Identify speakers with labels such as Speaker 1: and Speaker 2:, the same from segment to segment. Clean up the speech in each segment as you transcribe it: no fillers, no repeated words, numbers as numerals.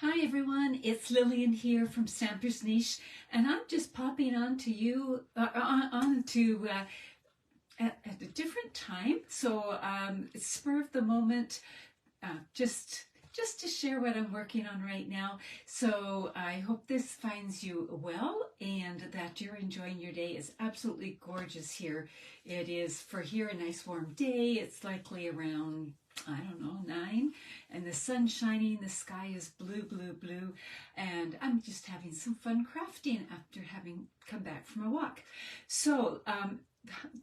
Speaker 1: Hi everyone, it's Lillian here from Stamper's Niche, and I'm just popping on to you at a different time. So it's spur of the moment, just to share what I'm working on right now. So I hope this finds you well and that you're enjoying your day. It's absolutely gorgeous here. It is for here a nice warm day. It's likely around, I don't know, 9, and the sun's shining, the sky is blue, blue, blue, and I'm just having some fun crafting after having come back from a walk. So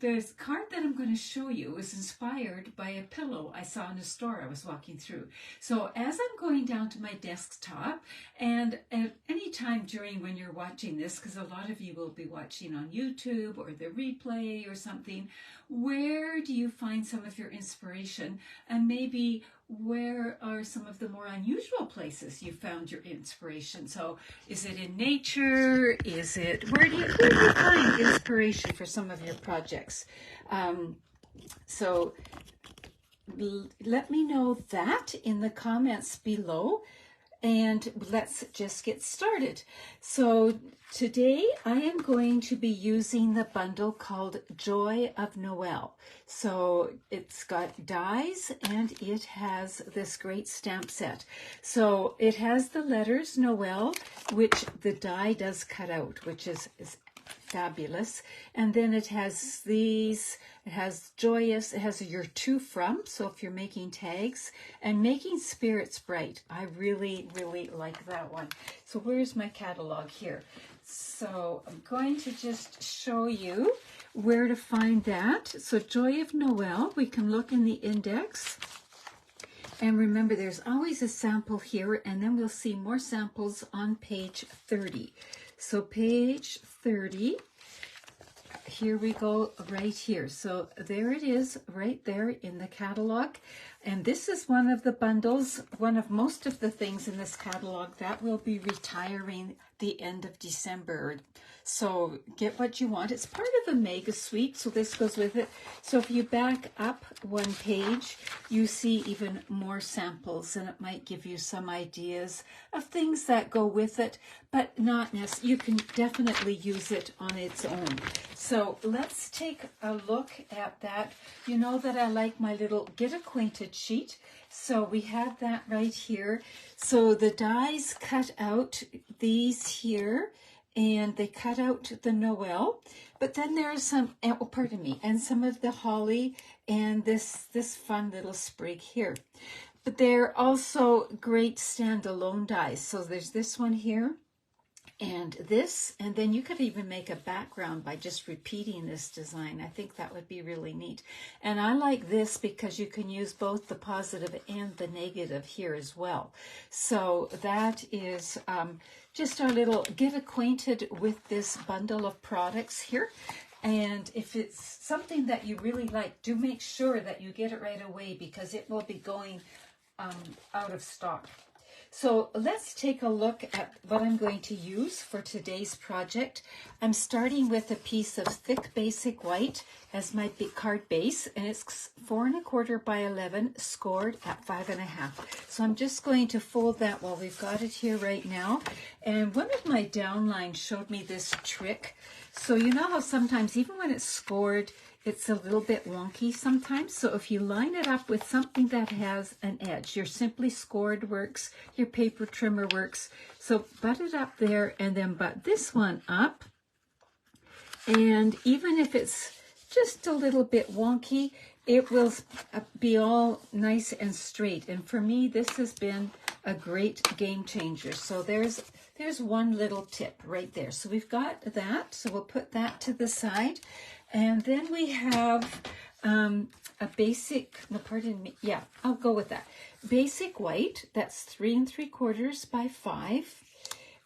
Speaker 1: the card that I'm going to show you was inspired by a pillow I saw in a store I was walking through. So as I'm going down to my desktop, and at any time during when you're watching this, because a lot of you will be watching on YouTube or the replay or something, where do you find some of your inspiration? And maybe where are some of the more unusual places you found your inspiration? So is it in nature? Is it, where do you find inspiration for some of your projects? So let me know that in the comments below, and let's just get started. So today I am going to be using the bundle called Joy of Noel. So it's got dies and it has this great stamp set. So it has the letters Noel, which the die does cut out, which is fabulous. And then it has these, it has joyous, it has your to from, so if you're making tags, and making spirits bright. I really, really like that one. So where's my catalog here? So I'm going to just show you where to find that. So Joy of Noel, we can look in the index. And remember, there's always a sample here, and then we'll see more samples on page 30. So page 30, here we go right here. So there it is right there in the catalog. And this is one of the bundles, one of most of the things in this catalog that will be retiring the end of December. So get what you want. It's part of a mega suite, so this goes with it. So if you back up one page, you see even more samples, and it might give you some ideas of things that go with it, but not necessarily. You can definitely use it on its own. So let's take a look at that. You know that I like my little Get Acquainted sheet. So we have that right here. So the dies cut out these here, and they cut out the Noel, but then there's some, oh, pardon me, and some of the holly and this fun little sprig here. But they're also great standalone dies. So there's this one here, and this, and then you could even make a background by just repeating this design. I think that would be really neat. And I like this because you can use both the positive and the negative here as well. So that is just our little get acquainted with this bundle of products here. And if it's something that you really like, do make sure that you get it right away, because it will be going out of stock. So let's take a look at what I'm going to use for today's project. I'm starting with a piece of thick basic white as my big card base, and it's 4 1/4 by 11, scored at 5 1/2. So I'm just going to fold that while we've got it here right now. And one of my downlines showed me this trick. So you know how sometimes even when it's scored, it's a little bit wonky sometimes. So if you line it up with something that has an edge, your Simply Scored works, your paper trimmer works. So butt it up there, and then butt this one up. And even if it's just a little bit wonky, it will be all nice and straight. And for me, this has been a great game changer. So there's one little tip right there. So we've got that. So we'll put that to the side. And then we have a basic, no, pardon me, yeah, I'll go with that. Basic white, that's 3 3/4 by 5.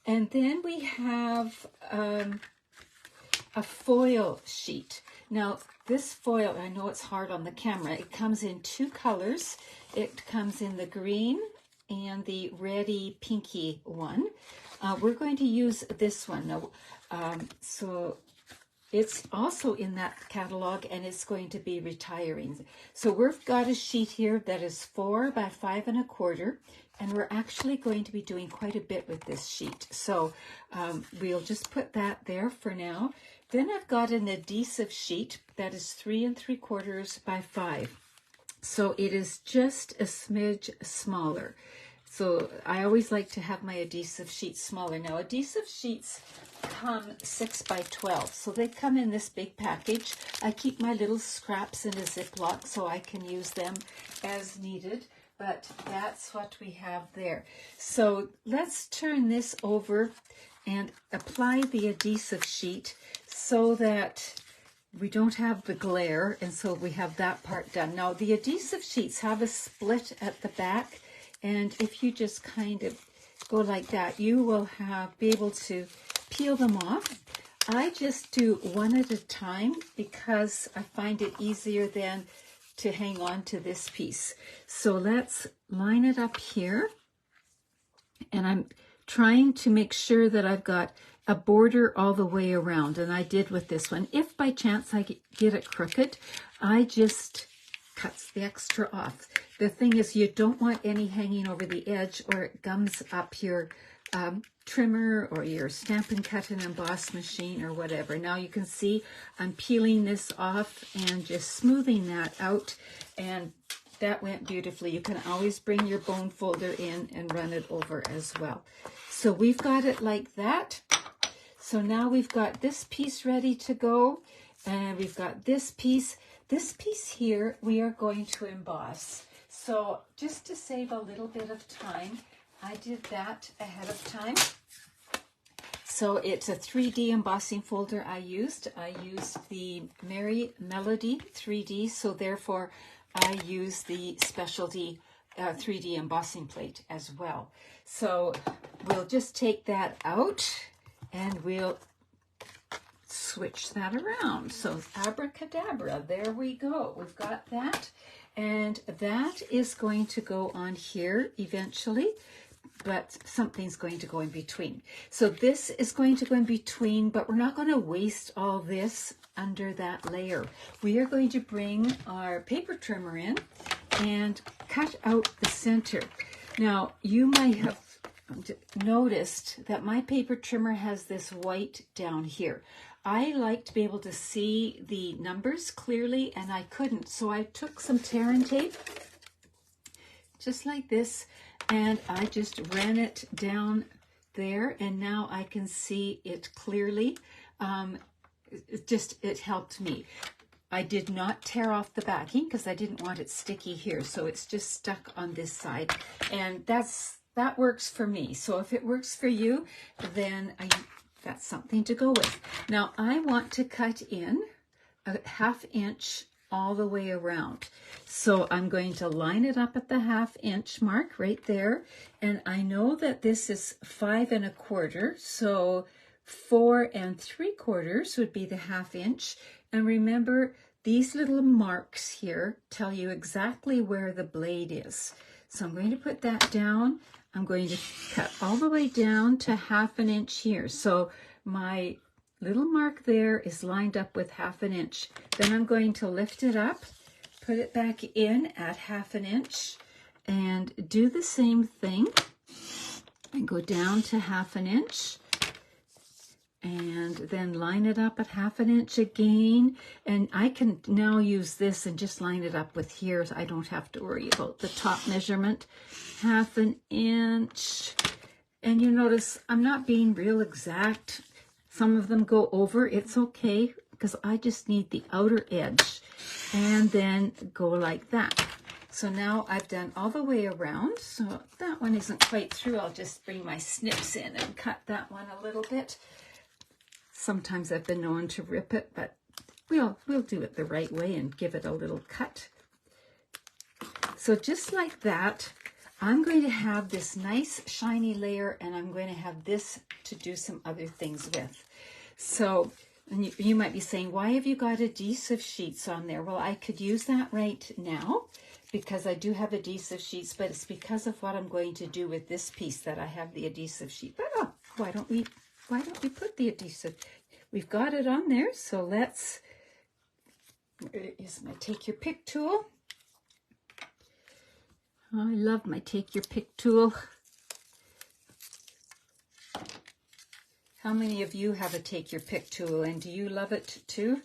Speaker 1: And then we have a foil sheet. Now, this foil, I know it's hard on the camera, it comes in 2 colors. It comes in the green and the reddy pinky one. We're going to use this one. Now, so it's also in that catalog, and it's going to be retiring. So we've got a sheet here that is 4 by 5 1/4, and we're actually going to be doing quite a bit with this sheet. So we'll just put that there for now. Then I've got an adhesive sheet that is 3 3/4 by 5. So it is just a smidge smaller. So I always like to have my adhesive sheets smaller. Now adhesive sheets come 6 by 12. So they come in this big package. I keep my little scraps in a Ziploc so I can use them as needed. But that's what we have there. So let's turn this over and apply the adhesive sheet so that we don't have the glare, and so we have that part done. Now the adhesive sheets have a split at the back, and if you just kind of go like that, you will be able to peel them off. I just do one at a time because I find it easier than to hang on to this piece. So let's line it up here, and I'm trying to make sure that I've got a border all the way around, and I did with this one. If by chance I get it crooked, I just cut the extra off. The thing is, you don't want any hanging over the edge, or it gums up your trimmer or your Stampin' Cut and Emboss machine or whatever. Now you can see I'm peeling this off and just smoothing that out, and that went beautifully. You can always bring your bone folder in and run it over as well. So we've got it like that. So now we've got this piece ready to go, and we've got this piece. This piece here we are going to emboss. So just to save a little bit of time, I did that ahead of time. So it's a 3D embossing folder I used. I used the Merry Melody 3D, so therefore I use the specialty 3D embossing plate as well. So we'll just take that out and we'll switch that around. So abracadabra, there we go. We've got that, and that is going to go on here eventually, but something's going to go in between. So this is going to go in between, but we're not going to waste all this under that layer. We are going to bring our paper trimmer in and cut out the center. Now, you might have noticed that my paper trimmer has this white down here. I like to be able to see the numbers clearly, and I couldn't. So I took some tear and tape, just like this, and I just ran it down there, and now I can see it clearly. It helped me. I did not tear off the backing because I didn't want it sticky here, so it's just stuck on this side, and that works for me. So if it works for you, then that's something to go with. Now I want to cut in a 1/2 inch all the way around. So I'm going to line it up at the 1/2 inch mark right there. And I know that this is 5 1/4, so 4 3/4 would be the 1/2 inch. And remember, these little marks here tell you exactly where the blade is. So I'm going to put that down. I'm going to cut all the way down to 1/2 inch here. So my little mark there is lined up with 1/2 inch. Then I'm going to lift it up, put it back in at 1/2 inch, and do the same thing. And go down to 1/2 inch. And then line it up at 1/2 inch again. And I can now use this and just line it up with here, so I don't have to worry about the top measurement. 1/2 inch. And you notice I'm not being real exact. Some of them go over. It's okay, because I just need the outer edge. And then go like that. So now I've done all the way around. So that one isn't quite through. I'll just bring my snips in and cut that one a little bit. Sometimes I've been known to rip it, but we'll do it the right way and give it a little cut. So just like that, I'm going to have this nice shiny layer, and I'm going to have this to do some other things with. So and you might be saying, why have you got adhesive sheets on there? Well, I could use that right now because I do have adhesive sheets, but it's because of what I'm going to do with this piece that I have the adhesive sheet. But why don't we put the adhesive? we've got it on there. So let's, where is my take your pick tool? Oh, I love my take your pick tool. How many of you have a take your pick tool, and do you love it too?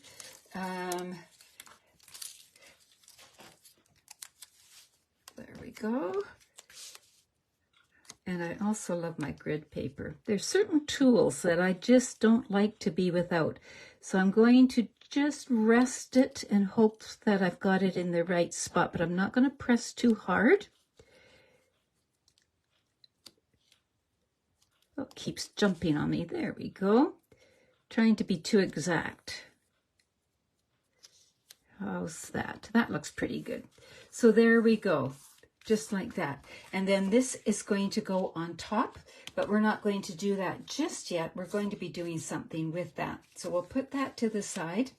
Speaker 1: There we go. And I also love my grid paper. There's certain tools that I just don't like to be without. So I'm going to just rest it and hope that I've got it in the right spot, but I'm not going to press too hard. Oh, it keeps jumping on me. There we go. Trying to be too exact. How's that? That looks pretty good. So there we go. Just like that. And then this is going to go on top, but we're not going to do that just yet. We're going to be doing something with that. So we'll put that to the side.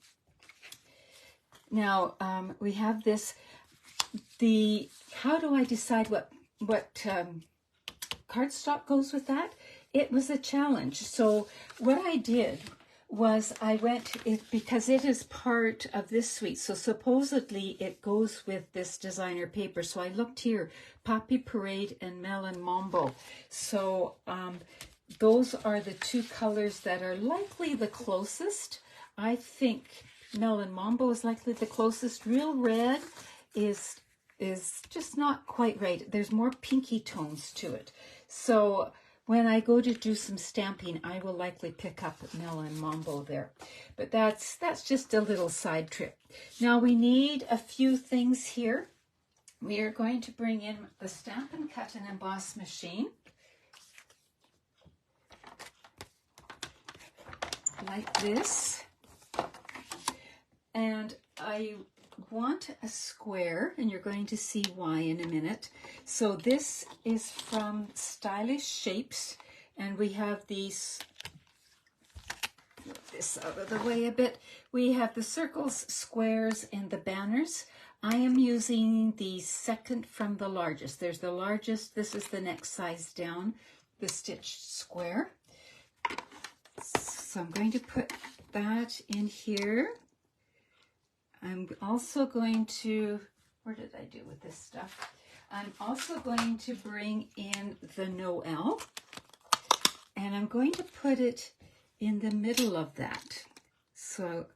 Speaker 1: Now, we have this, how do I decide what cardstock goes with that? It was a challenge. So what I did was I went, because it is part of this suite, so supposedly it goes with this designer paper. So I looked here, Poppy Parade and Melon Mambo. So those are the two colors that are likely the closest. I think Melon Mambo is likely the closest. Real Red is just not quite right. There's more pinky tones to it. So when I go to do some stamping, I will likely pick up Melon Mambo there. But that's just a little side trip. Now we need a few things here. We are going to bring in the Stampin' Cut and Emboss machine. Like this. And I want a square, and you're going to see why in a minute. So this is from Stylish Shapes, and we have these, move this out of the way a bit. We have the circles, squares, and the banners. I am using the second from the largest. There's the largest, this is the next size down, the stitched square. So I'm going to put that in here. I'm also going to, where did I do with this stuff? I'm also going to bring in the Noel, and I'm going to put it in the middle of that. So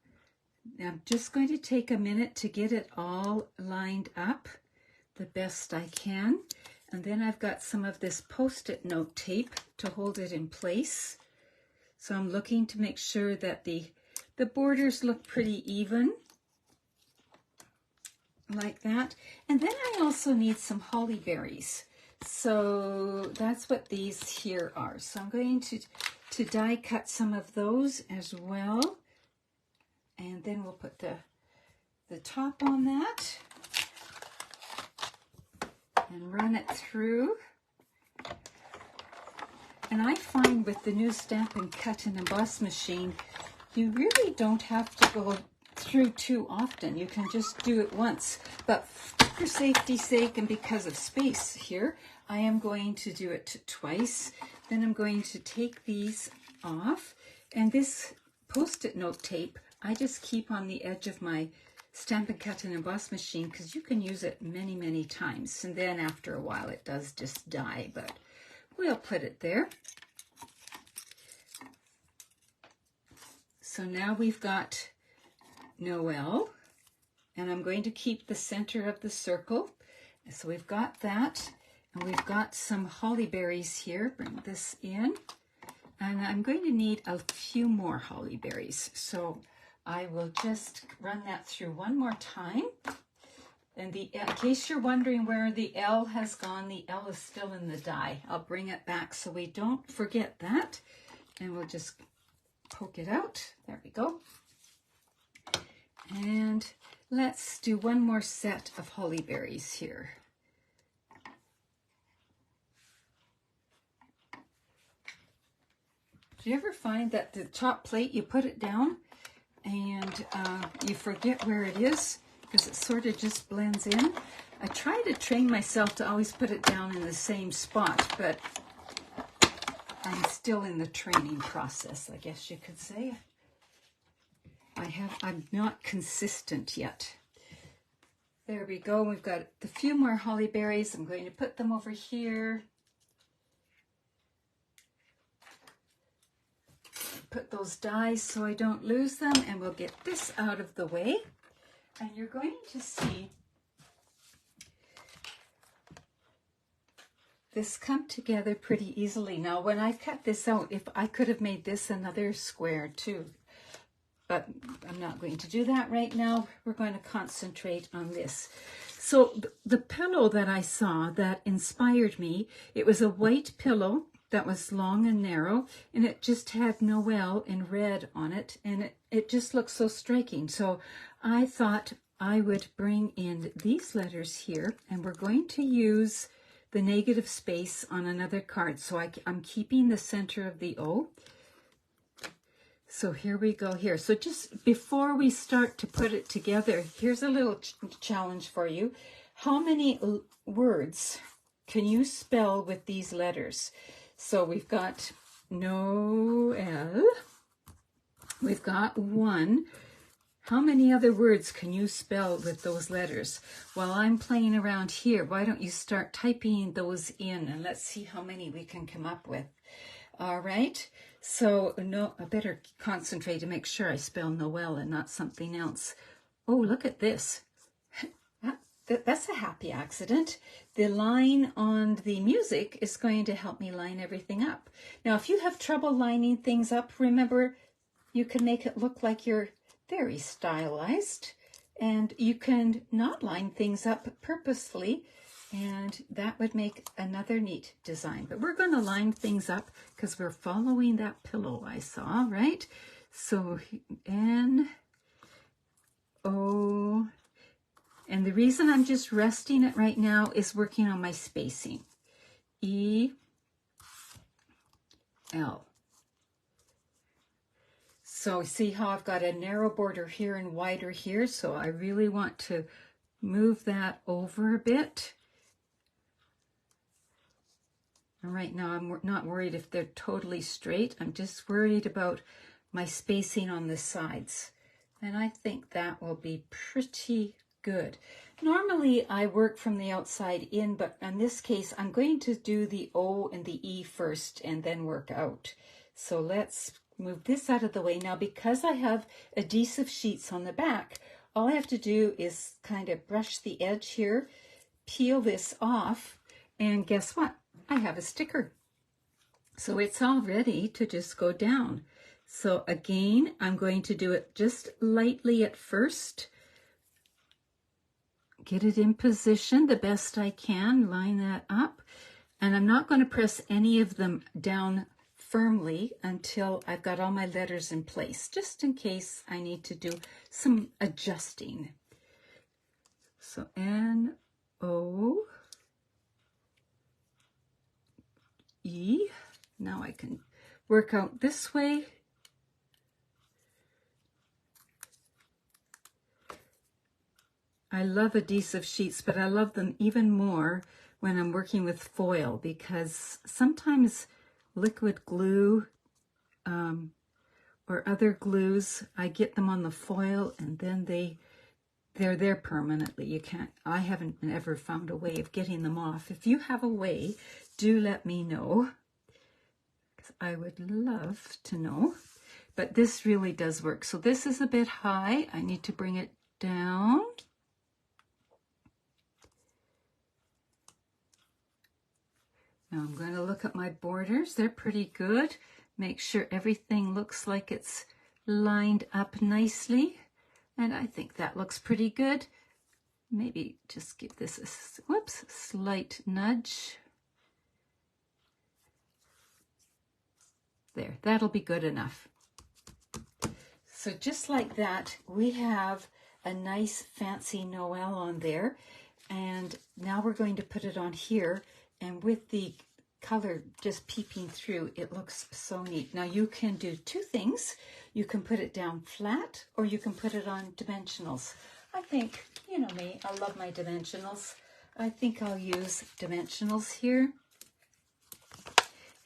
Speaker 1: I'm just going to take a minute to get it all lined up the best I can. And then I've got some of this Post-it note tape to hold it in place. So I'm looking to make sure that the borders look pretty even. Like that. And then I also need some holly berries. So that's what these here are. So I'm going to die cut some of those as well. And then we'll put the top on that and run it through. And I find with the new Stampin' Cut and Emboss machine, you really don't have to go through too often. You can just do it once. But for safety's sake and because of space here, I am going to do it twice. Then I'm going to take these off. And this Post-it note tape, I just keep on the edge of my Stampin' Cut and Emboss machine because you can use it many, many times. And then after a while it does just die, but we'll put it there. So now we've got Noel, and I'm going to keep the center of the circle. So we've got that, and we've got some holly berries here. Bring this in, and I'm going to need a few more holly berries. So I will just run that through one more time. And in case you're wondering where the L has gone, the L is still in the die. I'll bring it back so we don't forget that. And we'll just poke it out. There we go. And let's do one more set of holly berries here. Do you ever find that the top plate, you put it down and you forget where it is because it sort of just blends in? I try to train myself to always put it down in the same spot, but I'm still in the training process, I guess you could say. I'm not consistent yet. There we go. We've got a few more holly berries. I'm going to put them over here. Put those dies so I don't lose them, and we'll get this out of the way. And you're going to see this come together pretty easily. Now, when I cut this out, if I could have made this another square too, but I'm not going to do that right now. We're going to concentrate on this. So the pillow that I saw that inspired me, it was a white pillow that was long and narrow, and it just had Noel in red on it, and it just looks so striking. So I thought I would bring in these letters here, and we're going to use the negative space on another card. So I'm keeping the center of the O. So here we go here. So just before we start to put it together, here's a little challenge for you. How many words can you spell with these letters? So we've got Noel. We've got 1. How many other words can you spell with those letters? While I'm playing around here, why don't you start typing those in, and let's see how many we can come up with. All right. So no, I better concentrate to make sure I spell Noel and not something else. Oh, look at this. That's a happy accident. The line on the music is going to help me line everything up. Now, if you have trouble lining things up, remember, you can make it look like you're very stylized, and you can not line things up purposefully, and that would make another neat design. But we're going to line things up because we're following that pillow I saw, right? So N-O, and the reason I'm just resting it right now is working on my spacing. E-L. So see how I've got a narrow border here and wider here, so I really want to move that over a bit. And right now I'm not worried if they're totally straight. I'm just worried about my spacing on the sides. And I think that will be pretty good. Normally I work from the outside in, but in this case I'm going to do the O and the E first and then work out. So let's move this out of the way. Now, because I have adhesive sheets on the back, all I have to do is kind of brush the edge here, peel this off, and guess what? I have a sticker. So it's all ready to just go down. So again, I'm going to do it just lightly at first. Get it in position the best I can, line that up. And I'm not going to press any of them down firmly until I've got all my letters in place, just in case I need to do some adjusting. So N-O-E. Now I can work out this way. I love adhesive sheets, but I love them even more when I'm working with foil, because sometimes liquid glue or other glues, I get them on the foil and then they're there permanently. You can't, I haven't ever found a way of getting them off. If you have a way, do let me know, because I would love to know. But this really does work. So this is a bit high. I need to bring it down. Now I'm going to look at my borders. They're pretty good. Make sure everything looks like it's lined up nicely. And I think that looks pretty good. Maybe just give this a slight nudge. There, that'll be good enough. So just like that, we have a nice fancy Noel on there. And now we're going to put it on here. And with the color just peeping through, it looks so neat. Now you can do two things. You can put it down flat, or you can put it on dimensionals. I think, you know me, I love my dimensionals. I think I'll use dimensionals here.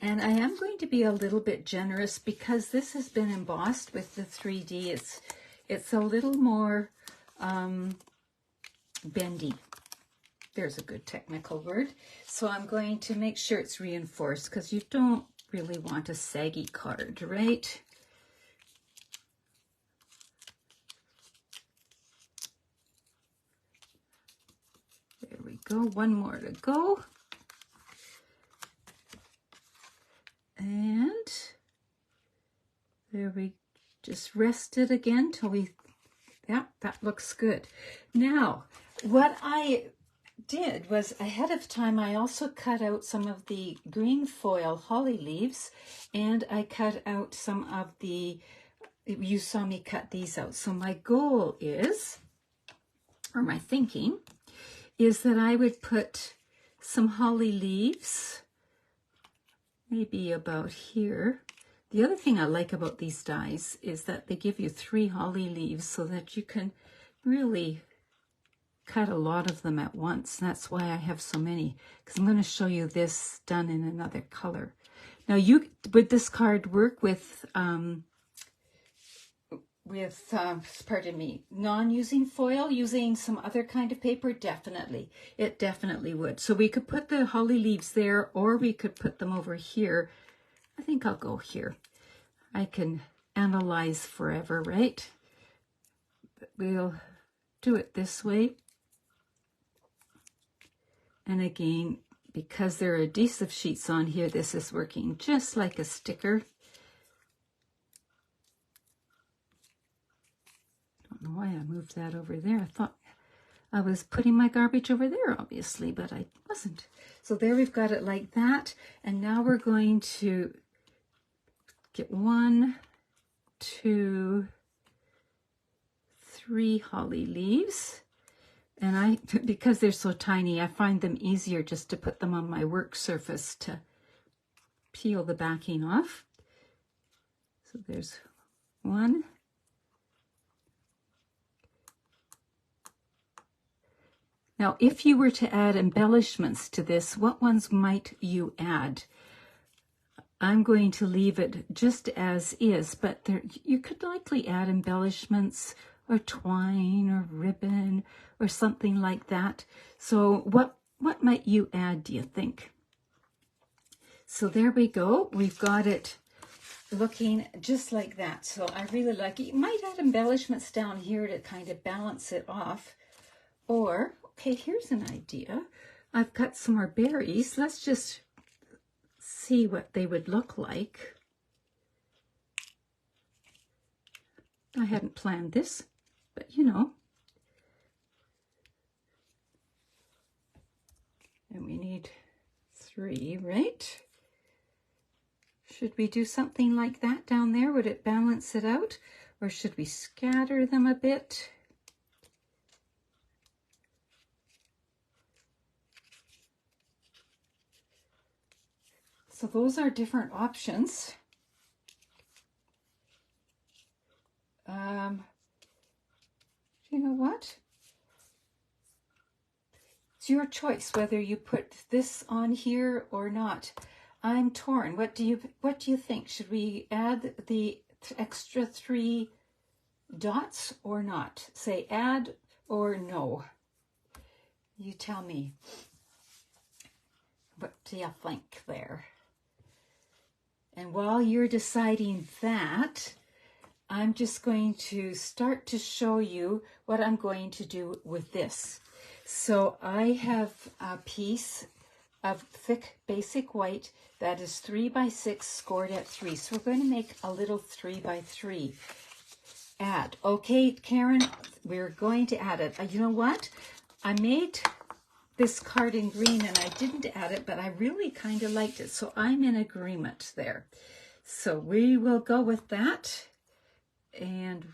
Speaker 1: And I am going to be a little bit generous because this has been embossed with the 3D. It's a little more bendy. There's a good technical word. So I'm going to make sure it's reinforced because you don't really want a saggy card, right? There we go. One more to go. And there we just rest it again till we, yeah, that looks good. Now, what I did was ahead of time, I also cut out some of the green foil holly leaves, and I cut out some of the, you saw me cut these out. So my goal is, or my thinking, is that I would put some holly leaves, maybe about here. The other thing I like about these dies is that they give you 3 holly leaves so that you can really cut a lot of them at once. That's why I have so many, because I'm going to show you this done in another color. Now, would this card work with pardon me, non-using foil, using some other kind of paper? Definitely. It definitely would. So we could put the holly leaves there, or we could put them over here. I think I'll go here. I can analyze forever, right? But we'll do it this way. And again, because there are adhesive sheets on here, this is working just like a sticker. Don't know why I moved that over there. I thought I was putting my garbage over there, obviously, but I wasn't. So there we've got it like that. And now we're going to get 1, 2, 3 holly leaves. And because they're so tiny, I find them easier just to put them on my work surface to peel the backing off. So there's 1. Now, if you were to add embellishments to this, what ones might you add? I'm going to leave it just as is, but you could likely add embellishments or twine or ribbon or something like that. So what might you add, do you think? So there we go. We've got it looking just like that. So I really like it. You might add embellishments down here to kind of balance it off. Or, okay, here's an idea. I've got some more berries. Let's just see what they would look like. I hadn't planned this, but you know. And we need 3, right? Should we do something like that down there? Would it balance it out? Or should we scatter them a bit? So those are different options. You know what? It's your choice whether you put this on here or not. I'm torn. What do you think? Should we add the extra 3 dots or not? Say add or no. You tell me. What do you think there? And while you're deciding that, I'm just going to start to show you what I'm going to do with this. So I have a piece of thick basic white that is 3 by 6 scored at 3. So we're going to make a little 3 by 3. Add. Okay, Karen, we're going to add it. You know what? I made this card in green and I didn't add it, but I really kind of liked it. So I'm in agreement there. So we will go with that. And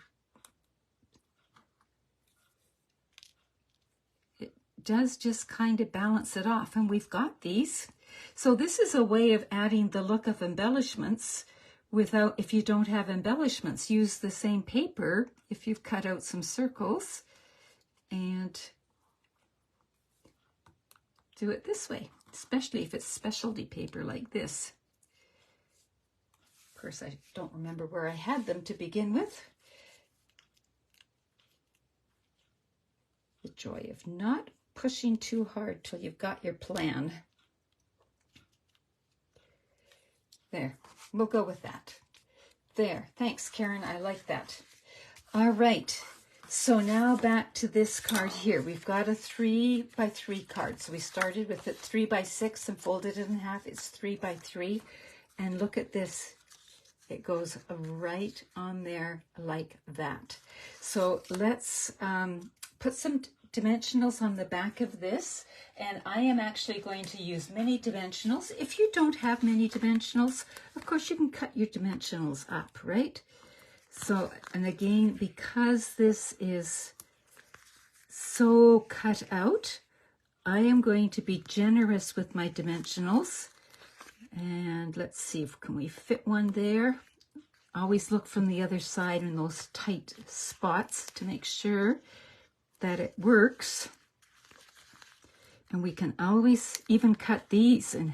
Speaker 1: it does just kind of balance it off. And we've got these. So this is a way of adding the look of embellishments without, if you don't have embellishments, use the same paper if you've cut out some circles and do it this way, especially if it's specialty paper like this. Of course, I don't remember where I had them to begin with. The joy of not pushing too hard till you've got your plan. There, we'll go with that. There, thanks Karen, I like that. All right, so now back to this card here. We've got a 3x3 card. So we started with it 3x6 and folded it in half. It's 3x3. And look at this. It goes right on there like that. So let's put some dimensionals on the back of this. And I am actually going to use mini dimensionals. If you don't have mini dimensionals, of course you can cut your dimensionals up, right? So, and again, because this is so cut out, I am going to be generous with my dimensionals. And let's see, can we fit one there? Always look from the other side in those tight spots to make sure that it works. And we can always even cut these in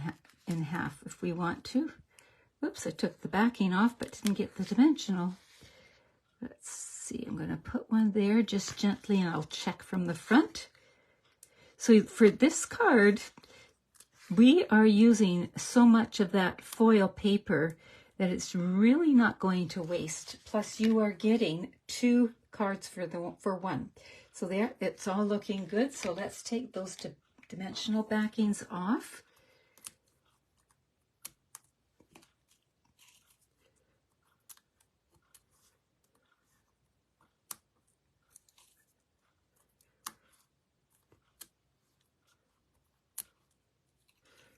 Speaker 1: half if we want to. Whoops, I took the backing off but didn't get the dimensional. Let's see, I'm going to put one there just gently and I'll check from the front. So for this card, we are using so much of that foil paper that it's really not going to waste. Plus you are getting 2 cards for one. So there, it's all looking good. So let's take those dimensional backings off.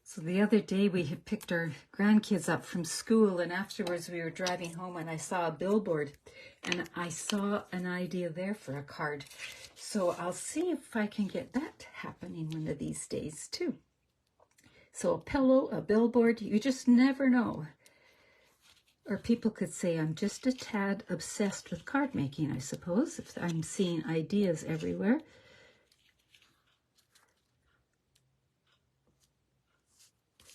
Speaker 1: So the other day we had picked our grandkids up from school, and afterwards we were driving home and I saw a billboard and I saw an idea there for a card. So I'll see if I can get that happening one of these days too. So a pillow, a billboard, you just never know. Or people could say I'm just a tad obsessed with card making, I suppose, if I'm seeing ideas everywhere.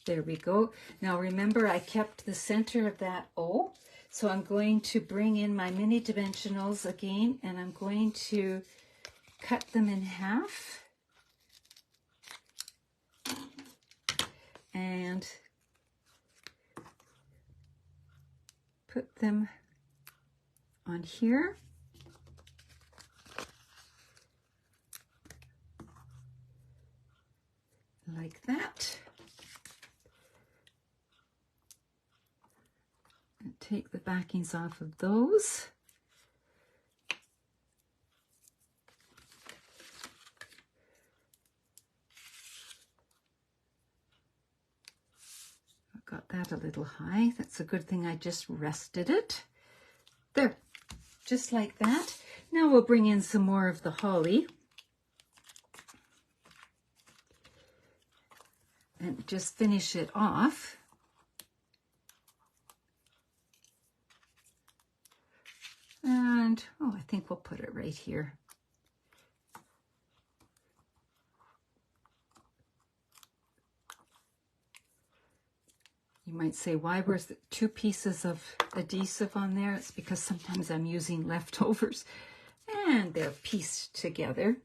Speaker 1: There we go. Now remember, I kept the center of that O. So I'm going to bring in my mini dimensionals again, and I'm going to cut them in half. And put them on here. Like that. And take the backings off of those. I've got that a little high. That's a good thing I just rested it. There, just like that. Now we'll bring in some more of the holly. And just finish it off. And, oh, I think we'll put it right here. You might say, why were 2 pieces of adhesive on there? It's because sometimes I'm using leftovers and they're pieced together.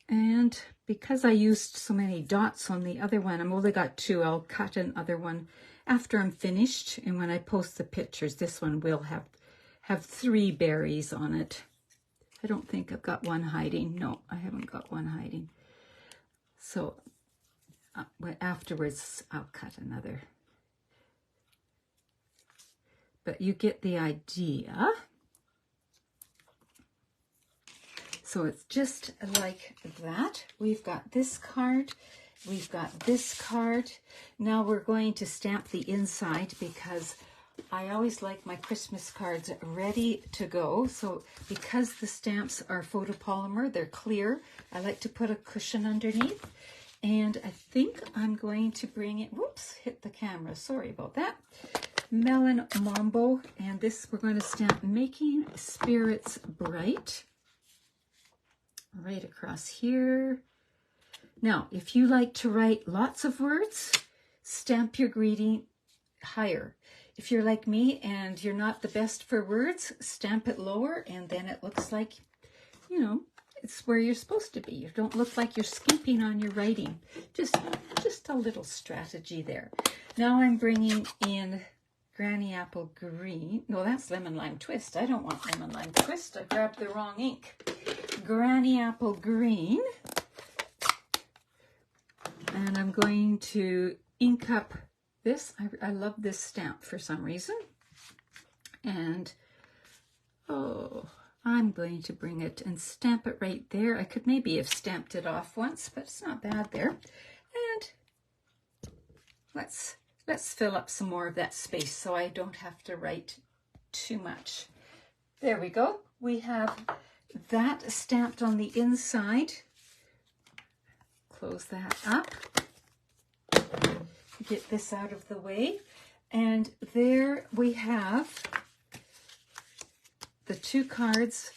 Speaker 1: And because I used so many dots on the other one, I've only got 2. I'll cut another one after I'm finished. And when I post the pictures, this one will have 3 berries on it. I don't think I've got one hiding. No, I haven't got one hiding. So afterwards, I'll cut another. But you get the idea. So it's just like that. We've got this card. We've got this card. Now we're going to stamp the inside because I always like my Christmas cards ready to go. So because the stamps are photopolymer, they're clear, I like to put a cushion underneath. And I think I'm going to bring it, whoops, hit the camera, sorry about that. Melon Mambo, and this we're going to stamp Making Spirits Bright. Right across here. Now, if you like to write lots of words, stamp your greeting higher. If you're like me and you're not the best for words, stamp it lower, and then it looks like, you know, it's where you're supposed to be. You don't look like you're skimping on your writing. Just a little strategy there. Now I'm bringing in Granny Apple Green. No, that's Lemon Lime Twist. I don't want Lemon Lime Twist. I grabbed the wrong ink. Granny Apple Green. And I'm going to ink up this. I love this stamp for some reason. And, oh, I'm going to bring it and stamp it right there. I could maybe have stamped it off once, but it's not bad there. And let's fill up some more of that space so I don't have to write too much. There we go. We have that stamped on the inside. Close that up. Get this out of the way. And there we have the 2 cards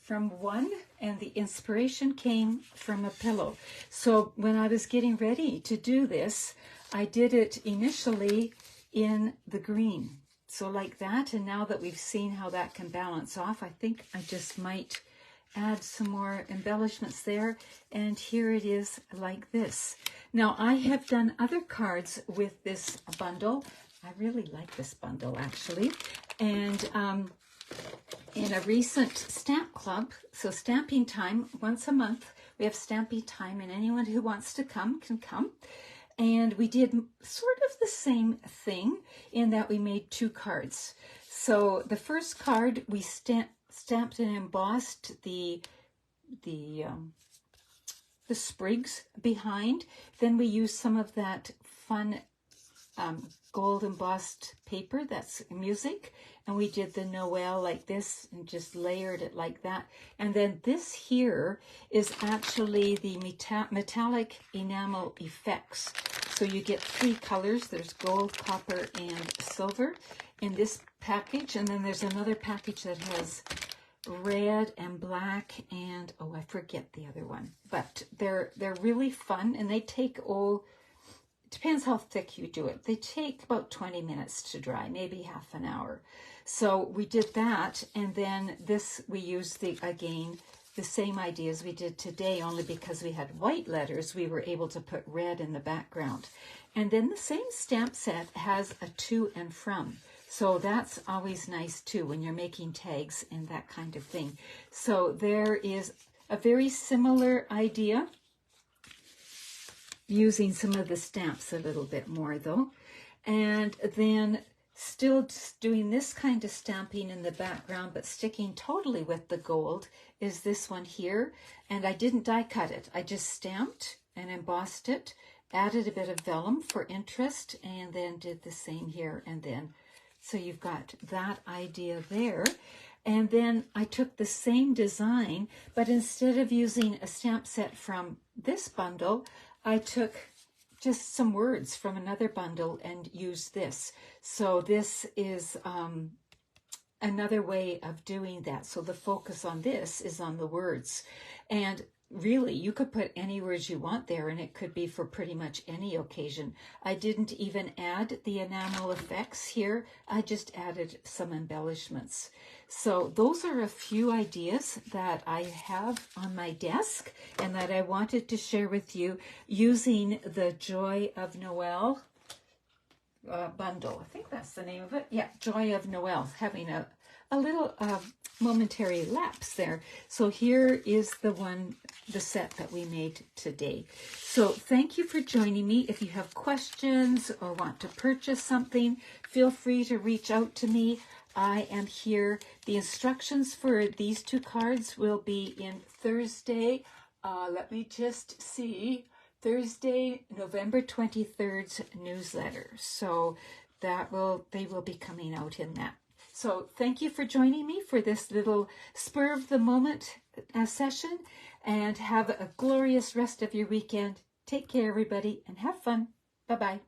Speaker 1: from one, and the inspiration came from a pillow. So when I was getting ready to do this, I did it initially in the green. So like that, and now that we've seen how that can balance off, I think I just might add some more embellishments there. And here it is like this. Now I have done other cards with this bundle. I really like this bundle actually. And in a recent stamp club, so stamping time once a month, we have stamping time, and anyone who wants to come can come. And we did sort of the same thing in that we made 2 cards. So the first card we stamped and embossed the sprigs behind. Then we used some of that fun gold embossed paper, that's music, and we did the Noel like this and just layered it like that. And then this here is actually the metallic enamel effects. So you get 3 colors. There's gold, copper, and silver in this package. And then there's another package that has red and black and, oh, I forget the other one. But they're really fun, and they take, depends how thick you do it. They take about 20 minutes to dry, maybe half an hour. So we did that, and then this we used again the same ideas we did today, only because we had white letters, we were able to put red in the background. And then the same stamp set has a to and from. So that's always nice too when you're making tags and that kind of thing. So there is a very similar idea, using some of the stamps a little bit more though. And then still doing this kind of stamping in the background, but sticking totally with the gold, is this one here. And I didn't die cut it. I just stamped and embossed it, added a bit of vellum for interest, and then did the same here. And then, so you've got that idea there. And then I took the same design, but instead of using a stamp set from this bundle, I took just some words from another bundle and used this. So this is another way of doing that. So the focus on this is on the words. And really, you could put any words you want there, and it could be for pretty much any occasion. I didn't even add the enamel effects here. I just added some embellishments. So those are a few ideas that I have on my desk and that I wanted to share with you using the Joy of Noel bundle. I think that's the name of it. Yeah, Joy of Noel, having a little momentary lapse there. So here is the set that we made today. So thank you for joining me. If you have questions or want to purchase something, feel free to reach out to me. I am here. The instructions for these 2 cards will be in Thursday. Let me just see. Thursday, November 23rd's newsletter. So they will be coming out in that. So thank you for joining me for this little spur of the moment session, and have a glorious rest of your weekend. Take care, everybody, and have fun. Bye-bye.